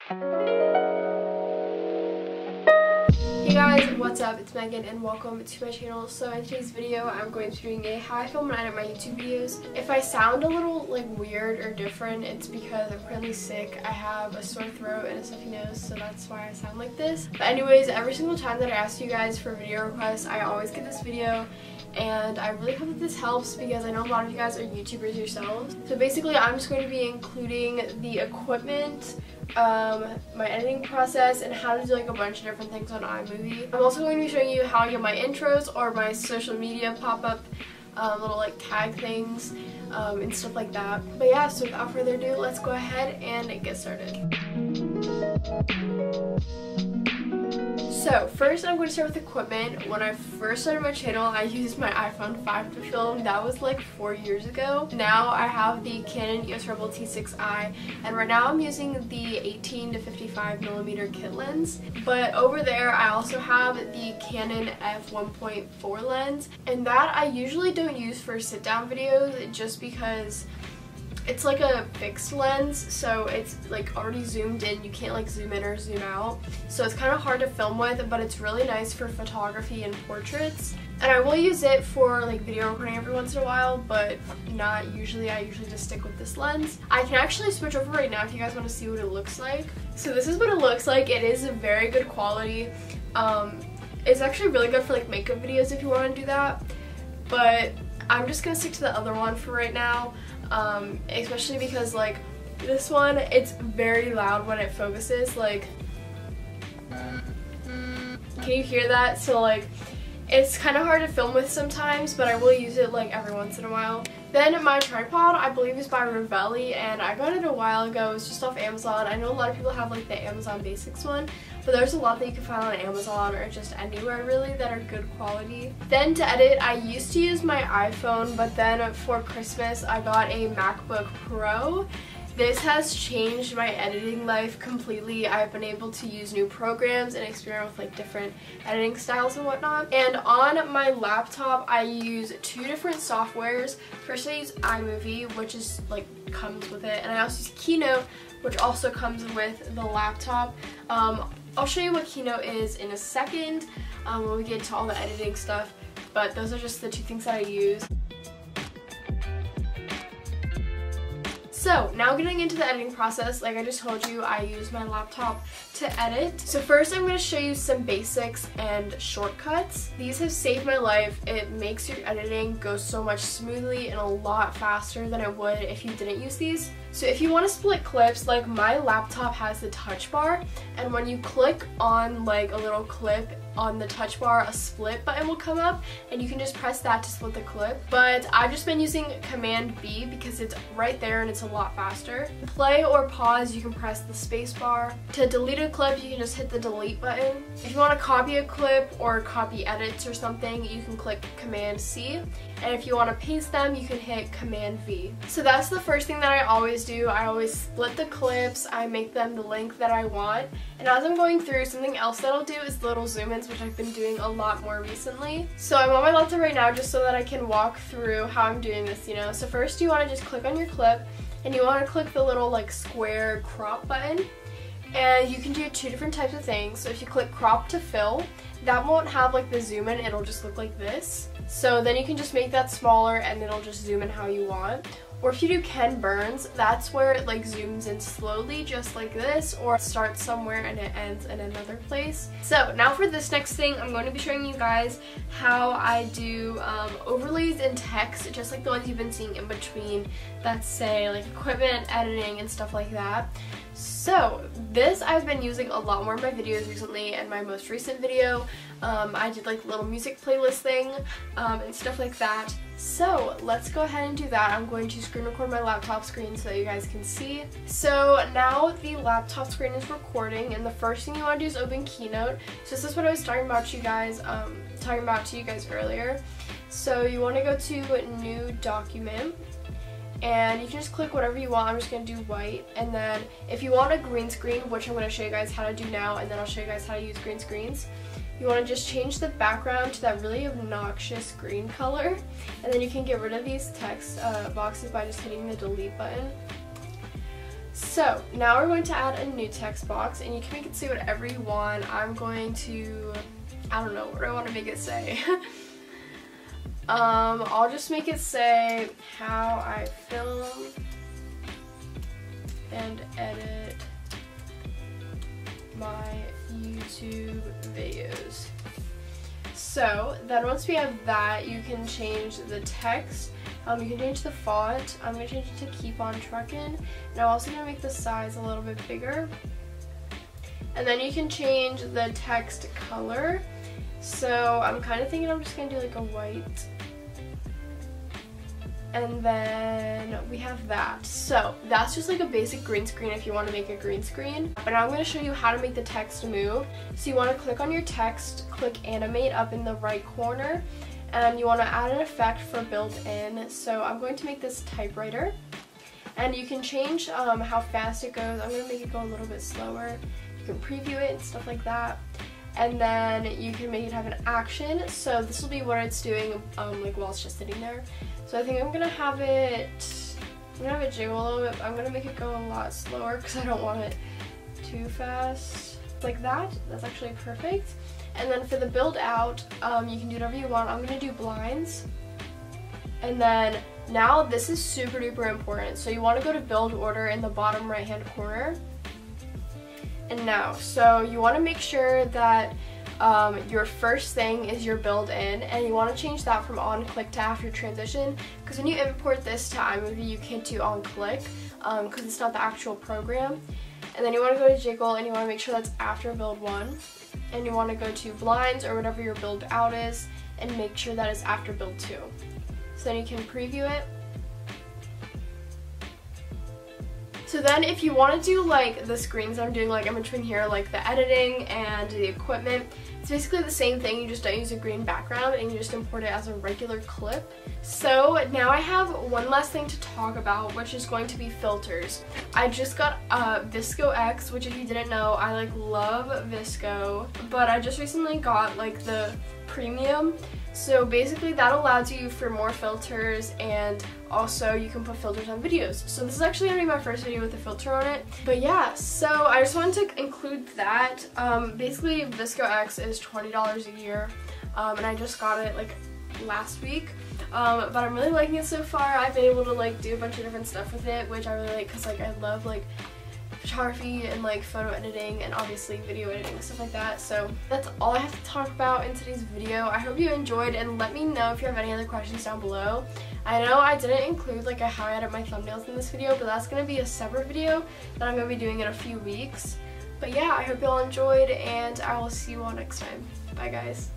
Hey guys, what's up? It's Megan and welcome to my channel. So in today's video, I'm going to be doing a how I film and edit my YouTube videos. If I sound a little like weird or different, it's because I'm currently sick. I have a sore throat and a stuffy nose, so that's why I sound like this. But anyways, every single time that I ask you guys for video requests, I always get this video. And I really hope that this helps because I know a lot of you guys are YouTubers yourselves. So basically, I'm just going to be including the equipment, my editing process, and how to do like a bunch of different things on iMovie. I'm also going to be showing you how I get my intros or my social media pop-up little like tag things and stuff like that. But yeah, so without further ado, let's go ahead and get started. So first I'm going to start with equipment. When I first started my channel, I used my iPhone 5 to film. That was like 4 years ago. Now I have the Canon EOS Rebel T6i, and right now I'm using the 18 to 55mm kit lens. But over there I also have the Canon f1.4 lens, and that I usually don't use for sit down videos just because it's like a fixed lens, so it's like already zoomed in. You can't like zoom in or zoom out, so it's kind of hard to film with, but it's really nice for photography and portraits. And I will use it for like video recording every once in a while, but not usually. I usually just stick with this lens. I can actually switch over right now if you guys want to see what it looks like. So this is what it looks like. It is a very good quality. It's actually really good for like makeup videos if you want to do that, but I'm just gonna stick to the other one for right now. Especially because like this one, it's very loud when it focuses. Like, can you hear that? So like it's kind of hard to film with sometimes, but I will use it like every once in a while. Then my tripod, I believe, is by Ravelli, and I got it a while ago. It's just off Amazon. I know a lot of people have like the Amazon Basics one, but there's a lot that you can find on Amazon or just anywhere really that are good quality. Then to edit, I used to use my iPhone, but then for Christmas I got a MacBook Pro. This has changed my editing life completely. I've been able to use new programs and experiment with like different editing styles and whatnot. And on my laptop, I use two different softwares. First, I use iMovie, which is like comes with it, and I also use Keynote, which also comes with the laptop. I'll show you what Keynote is in a second when we get to all the editing stuff, but those are just the two things that I use. So now getting into the editing process, like I just told you, I use my laptop to edit. So first I'm going to show you some basics and shortcuts. These have saved my life. It makes your editing go so much smoothly and a lot faster than it would if you didn't use these. So if you want to split clips, like my laptop has the touch bar, and when you click on like a little clip on the touch bar, a split button will come up and you can just press that to split the clip. But I've just been using Command B because it's right there and it's a lot faster. Play or pause, you can press the space bar. To delete a clip, you can just hit the delete button. If you want to copy a clip or copy edits or something, you can click Command C. And if you want to paste them, you can hit Command V. So that's the first thing that I always do. I always split the clips, I make them the length that I want. And as I'm going through, something else that I'll do is little zoom-ins, which I've been doing a lot more recently. So I'm on my laptop right now just so that I can walk through how I'm doing this, you know. So first you want to just click on your clip, and you want to click the little like square crop button. And you can do two different types of things. So if you click crop to fill, that won't have like the zoom in, it'll just look like this. So then you can just make that smaller and it'll just zoom in how you want. Or if you do Ken Burns, that's where it like zooms in slowly just like this, or it starts somewhere and it ends in another place. So now for this next thing, I'm going to be showing you guys how I do overlays and text, just like the ones you've been seeing in between that say like equipment, editing, and stuff like that. So this I've been using a lot more in my videos recently, and my most recent video I did like a little music playlist thing and stuff like that. So let's go ahead and do that. I'm going to screen record my laptop screen so that you guys can see. So now the laptop screen is recording, and the first thing you want to do is open Keynote. So this is what I was talking about to you guys earlier. So you want to go to New Document, and you can just click whatever you want. I'm just going to do white, and then if you want a green screen, which I'm going to show you guys how to do now, and then I'll show you guys how to use green screens, you want to just change the background to that really obnoxious green color, and then you can get rid of these text boxes by just hitting the delete button. So now we're going to add a new text box, and you can make it say whatever you want. I'm going to, I don't know, what do I want to make it say? I'll just make it say how I film and edit my YouTube videos. So then once we have that, you can change the text. You can change the font. I'm going to change it to Keep On Truckin'. And I'm also going to make the size a little bit bigger. And then you can change the text color. So I'm kind of thinking I'm just going to do like a white. And then we have that. So that's just like a basic green screen if you want to make a green screen. But now I'm going to show you how to make the text move. So you want to click on your text, click animate up in the right corner, and you want to add an effect for built-in. So I'm going to make this typewriter. And you can change how fast it goes. I'm going to make it go a little bit slower. You can preview it and stuff like that. And then you can make it have an action. So this will be what it's doing like while it's just sitting there. So I think I'm gonna have it jiggle a little bit. I'm gonna make it go a lot slower because I don't want it too fast. Like that. That's actually perfect. And then for the build out, you can do whatever you want. I'm gonna do blinds. And then now this is super duper important. So you want to go to build order in the bottom right hand corner. And now, so you want to make sure that your first thing is your build-in, and you want to change that from on-click to after transition, because when you import this to iMovie, you can't do on-click because it's not the actual program. And then you want to go to jiggle, and you want to make sure that's after build 1. And you want to go to blinds or whatever your build out is, and make sure that it's after build 2. So then you can preview it. So then if you want to do like the screens I'm doing like in between here, like the editing and the equipment, it's basically the same thing. You just don't use a green background and you just import it as a regular clip. So now I have one last thing to talk about, which is going to be filters. I just got Visco X, which if you didn't know, I like love Visco, but I just recently got like the premium. So basically that allows you for more filters, and also you can put filters on videos. So this is actually going to be my first video with a filter on it. But yeah, so I just wanted to include that. Basically Visco X is $20 a year, and I just got it like last week. But I'm really liking it so far. I've been able to like do a bunch of different stuff with it, which I really like because like I love like photography and like photo editing and obviously video editing, stuff like that. So that's all I have to talk about in today's video. I hope you enjoyed, and let me know if you have any other questions down below. I know I didn't include like how I edit my thumbnails in this video, but that's going to be a separate video that I'm going to be doing in a few weeks. But yeah, I hope you all enjoyed, and I will see you all next time. Bye guys.